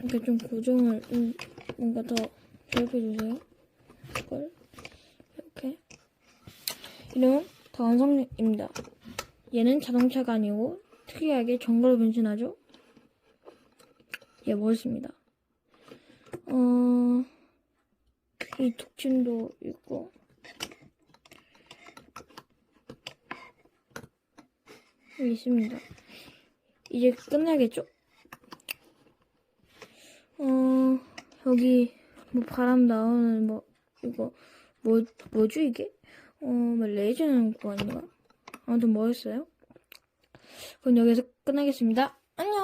이렇게 좀 고정을 좀 뭔가 더 조합해주세요. 이걸 이렇게. 이름은 다원성입니다. 얘는 자동차가 아니고 특이하게 정글로 변신하죠. 예, 멋있습니다. 이 독침도 있고 여기 있습니다. 이제 끝나겠죠? 여기 뭐 바람 나오는 뭐 이거 뭐죠 이게? 뭐 레이저 나는 거 아닌가? 아무튼 멋있어요. 그럼 여기서 끝나겠습니다. 안녕.